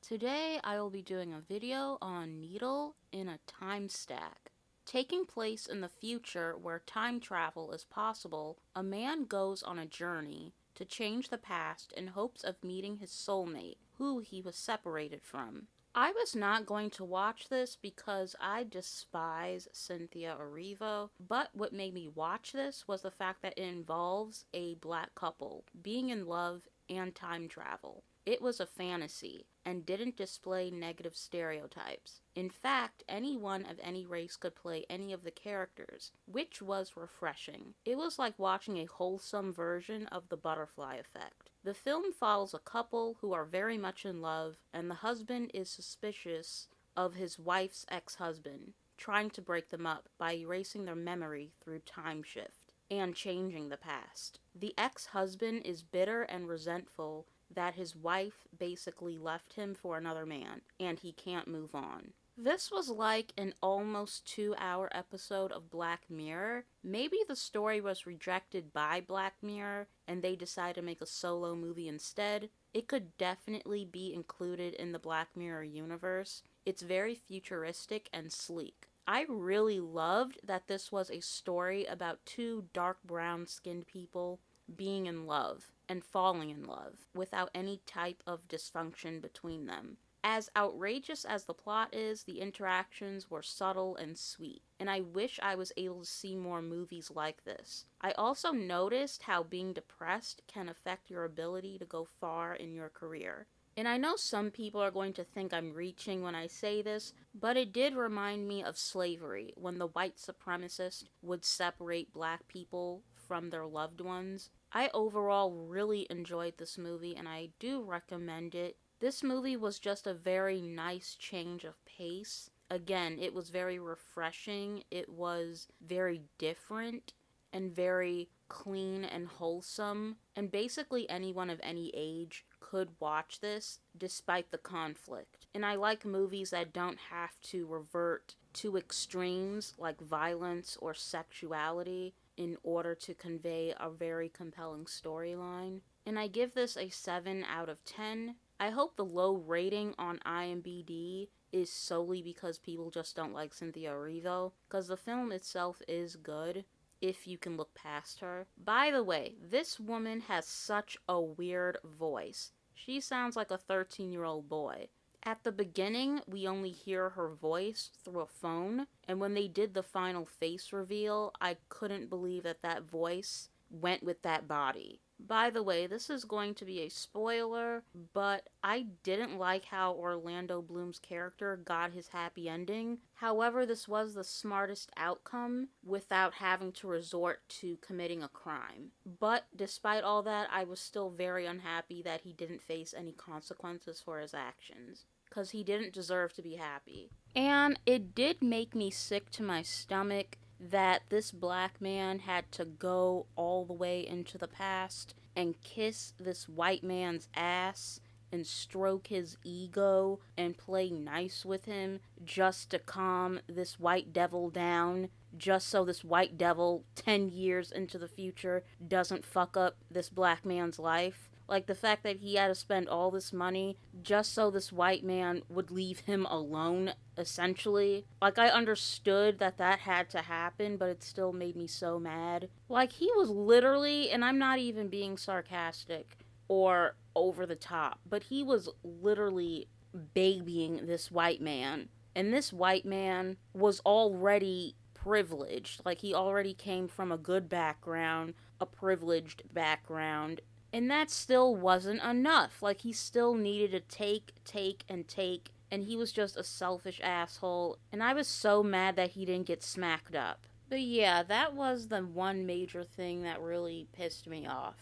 Today I will be doing a video on Needle in a Timestack. Taking place in the future where time travel is possible, a man goes on a journey to change the past in hopes of meeting his soulmate, who he was separated from. I was not going to watch this because I despise Cynthia Erivo, but what made me watch this was the fact that it involves a black couple being in love and time travel. It was a fantasy and didn't display negative stereotypes. In fact, anyone of any race could play any of the characters, which was refreshing. It was like watching a wholesome version of the butterfly effect. The film follows a couple who are very much in love, and the husband is suspicious of his wife's ex-husband, trying to break them up by erasing their memory through time shift and changing the past. The ex-husband is bitter and resentful that his wife basically left him for another man, and he can't move on. This was like an almost 2-hour episode of Black Mirror. Maybe the story was rejected by Black Mirror, and they decided to make a solo movie instead. It could definitely be included in the Black Mirror universe. It's very futuristic and sleek. I really loved that this was a story about two dark brown skinned people being in love and falling in love without any type of dysfunction between them. As outrageous as the plot is, the interactions were subtle and sweet, and I wish I was able to see more movies like this. I also noticed how being depressed can affect your ability to go far in your career. And I know some people are going to think I'm reaching when I say this, but it did remind me of slavery, when the white supremacist would separate black people from their loved ones. I overall really enjoyed this movie, and I do recommend it. This movie was just a very nice change of pace. Again, it was very refreshing, it was very different, and very clean and wholesome. And basically anyone of any age could watch this despite the conflict. And I like movies that don't have to revert to extremes like violence or sexuality in order to convey a very compelling storyline. And I give this a 7 out of 10. I hope the low rating on IMDb is solely because people just don't like Cynthia Erivo, because the film itself is good if you can look past her. By the way, this woman has such a weird voice. She sounds like a 13-year-old boy. At the beginning, we only hear her voice through a phone, and when they did the final face reveal, I couldn't believe that that voice went with that body. By the way, this is going to be a spoiler, but I didn't like how Orlando Bloom's character got his happy ending. However, this was the smartest outcome without having to resort to committing a crime. But despite all that, I was still very unhappy that he didn't face any consequences for his actions, because he didn't deserve to be happy. And it did make me sick to my stomach that this black man had to go all the way into the past and kiss this white man's ass and stroke his ego and play nice with him just to calm this white devil down, just so this white devil 10 years into the future doesn't fuck up this black man's life. Like the fact that he had to spend all this money just so this white man would leave him alone, essentially. Like, I understood that that had to happen, but it still made me so mad. Like, he was literally, and I'm not even being sarcastic or over the top, but he was literally babying this white man. And this white man was already privileged. Like, he already came from a good background, a privileged background, and that still wasn't enough. Like, he still needed to take, and he was just a selfish asshole. And I was so mad that he didn't get smacked up. But yeah, that was the one major thing that really pissed me off.